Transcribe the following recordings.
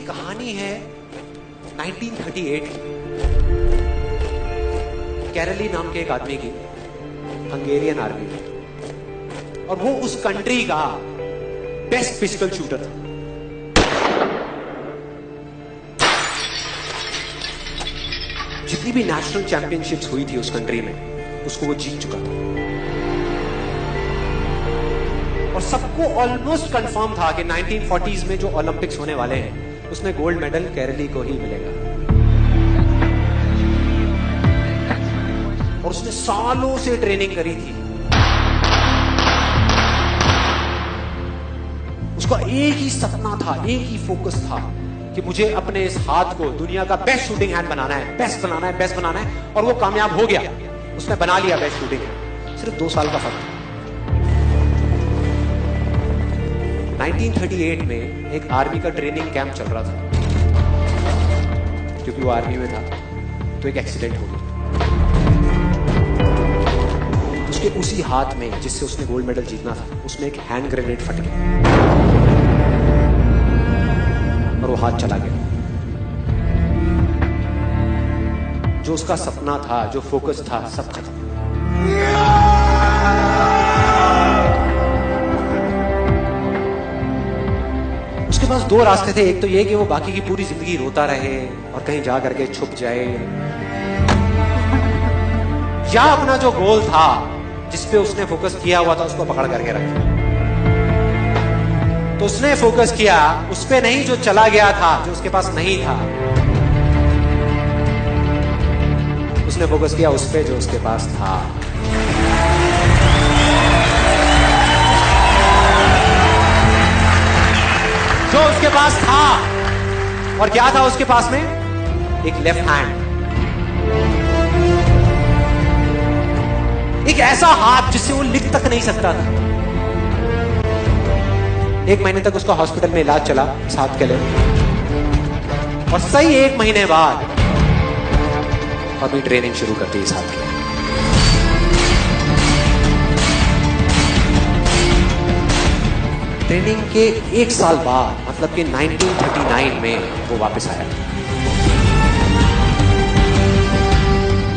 कहानी है 1938 की। कैरली नाम के एक आदमी की, हंगेरियन आर्मी में, और वो उस कंट्री का बेस्ट पिस्टल शूटर था। जितनी भी नेशनल चैंपियनशिप्स हुई थी उस कंट्री में, उसको वो जीत चुका था। और सबको ऑलमोस्ट कंफर्म था कि 1940s में जो ओलंपिक्स होने वाले हैं उसमें गोल्ड मेडल कैरली को ही मिलेगा। और उसने सालों से ट्रेनिंग करी थी। उसका एक ही सपना था, एक ही फोकस था कि मुझे अपने इस हाथ को दुनिया का बेस्ट शूटिंग हैंड बनाना है, बेस्ट बनाना है, बेस्ट बनाना है। और वो कामयाब हो गया, उसने बना लिया बेस्ट शूटिंग हैंड। सिर्फ 2 साल का फर्क था। 1938 में एक आर्मी का ट्रेनिंग कैंप चल रहा था। क्योंकि वो आर्मी में था तो एक एक्सीडेंट हो गया। उसके उसी हाथ में जिससे उसने गोल्ड मेडल जीतना था, उसमें एक हैंड ग्रेनेड फट गया और वो हाथ चला गया। जो उसका सपना था, जो फोकस था, सब खत्म। उसके पास 2 रास्ते थे। एक तो ये कि वो बाकी की पूरी जिंदगी रोता रहे और कहीं जा करके छुप जाए, या अपना जो गोल था जिसपे उसने फोकस किया हुआ था उसको पकड़ करके रखे। तो उसने फोकस किया उस पे नहीं जो चला गया था, जो उसके पास नहीं था। उसने फोकस किया उस पे जो उसके पास था। जो उसके पास था, और क्या था उसके पास में? एक लेफ्ट हैंड, एक ऐसा हाथ जिससे वो लिख तक नहीं सकता था। 1 महीने तक उसका हॉस्पिटल में इलाज चला इस हाथ के लिए, और सही 1 महीने बाद अपनी ट्रेनिंग शुरू करती इस हाथ के लिए। ट्रेनिंग के 1 साल बाद, मतलब कि 1939 में वो वापस आया।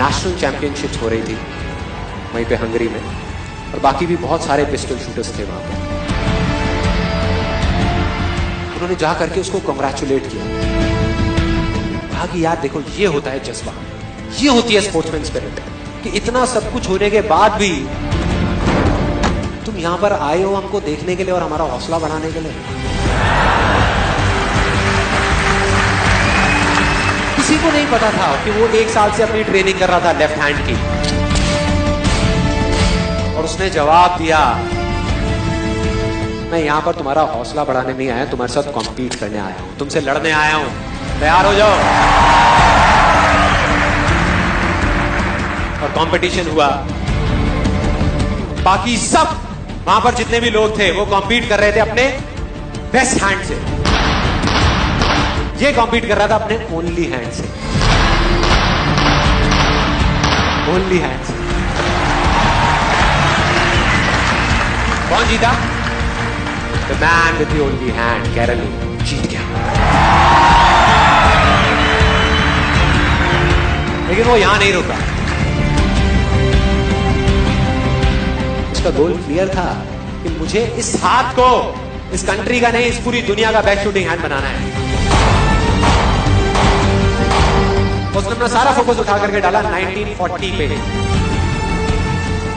नेशनल चैंपियनशिप्स हो रही थी वहीं पे हंगरी में, और बाकी भी बहुत सारे पिस्टल शूटर्स थे वहां पर। उन्होंने जा करके उसको कांग्रेचुलेट किया, कहा कि यार देखो, ये होता है जज्बा, ये होती है स्पोर्ट्समैन स्पिरिट, कि इतना सब कुछ होने के बाद भी तुम यहां पर आए हो हमको देखने के लिए और हमारा हौसला बढ़ाने के लिए। किसी को नहीं पता था कि वो 1 साल से अपनी ट्रेनिंग कर रहा था लेफ्ट हैंड की। और उसने जवाब दिया, मैं यहां पर तुम्हारा हौसला बढ़ाने नहीं आया, तुम्हारे साथ कॉम्पीट करने आया हूं, तुमसे लड़ने आया हूं, तैयार हो जाओ। और कंपटीशन हुआ। बाकी सब वहां पर जितने भी लोग थे वो कॉम्पीट कर रहे थे अपने बेस्ट हैंड से। ये कॉम्पीट कर रहा था अपने ओनली हैंड से, ओनली हैंड से। कौन जीता? The man with the only hand, Kairali जीत गया। लेकिन वो यहां नहीं रुका। उसका गोल क्लियर था कि मुझे इस हाथ को इस कंट्री का नहीं, इस पूरी दुनिया का बेस्ट शूटिंग हैंड बनाना है। उसने अपना सारा फोकस उठा करके डाला 1940 पे,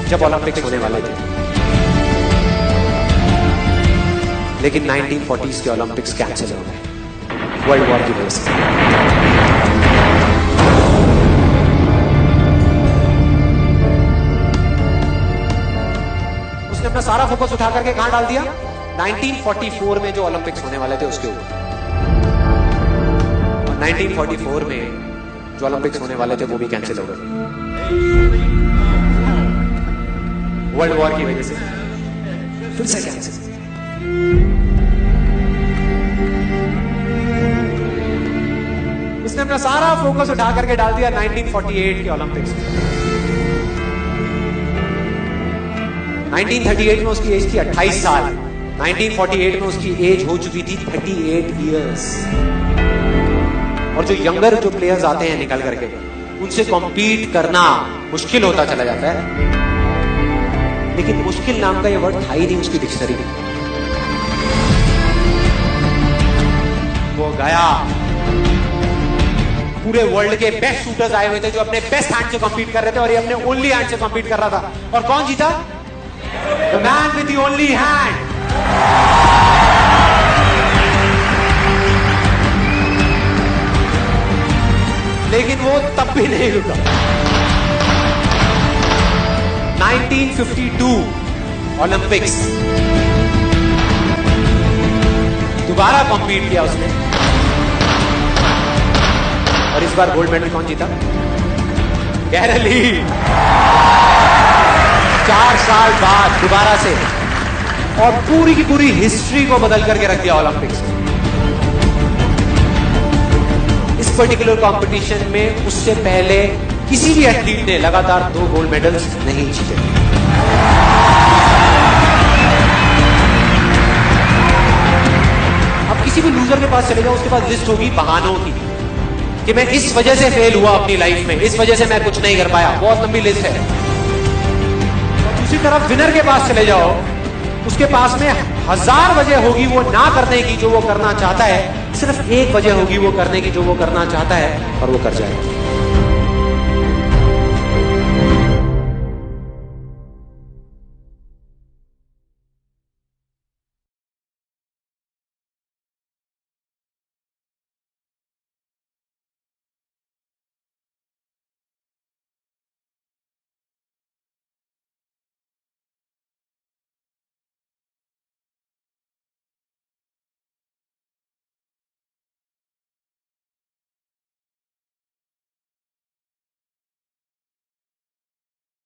जब ओलंपिक्स होने वाले थे। लेकिन 1940s के ओलंपिक्स कैंसिल हो गए वर्ल्ड वॉर की वजह से। उसने अपना सारा फोकस उठा करके कहां डाल दिया? 1944 में जो ओलंपिक्स होने वाले थे उसके ऊपर। 1944 में जो ओलंपिक्स होने वाले थे वो भी कैंसिल हो गए वर्ल्ड वॉर की वजह से। फिर से कैंसिल। उसने अपना सारा फोकस उठा करके डाल दिया 1948 के ओलंपिक्स में। 1938 में उसकी एज थी 28 साल, 1948 में उसकी एज हो चुकी थी 38 इयर्स। और जो यंगर जो प्लेयर्स आते हैं निकल करके, उनसे कॉम्पीट करना मुश्किल होता चला जाता है। लेकिन मुश्किल नाम का ये वर्ड था ही नहीं उसकी डिक्शनरी में। वो गया, पूरे वर्ल्ड के बेस्ट शूटर्स आए हुए थे जो अपने बेस्ट हैंड से कॉम्पीट कर रहे थे, और ये अपने ओनली हैंड से कॉम्पीट कर रहा था। और कौन जीता? The man with the only hand. लेकिन वो तब भी नहीं रुका। 1952 ओलंपिक्स, दोबारा कॉम्पीट किया उसने, और इस बार गोल्ड मेडल कौन जीता? गैरल ली। 4 साल बाद दोबारा से, और पूरी की पूरी हिस्ट्री को बदल करके रख दिया ओलंपिक्स में। इस पर्टिकुलर कंपटीशन में उससे पहले किसी भी एथलीट ने लगातार 2 गोल्ड मेडल्स नहीं जीते। अब किसी भी लूजर के पास चले जाओ, उसके पास लिस्ट होगी बहानों की कि मैं इस वजह से फेल हुआ अपनी लाइफ में, इस वजह से मैं कुछ नहीं कर पाया। बहुत लंबी लिस्ट है। और दूसरी तरफ विनर के पास चले जाओ, उसके पास में 1000 वजह होगी वो ना करने की जो वो करना चाहता है, सिर्फ एक वजह होगी वो करने की जो वो करना चाहता है, और वो कर जाएगा।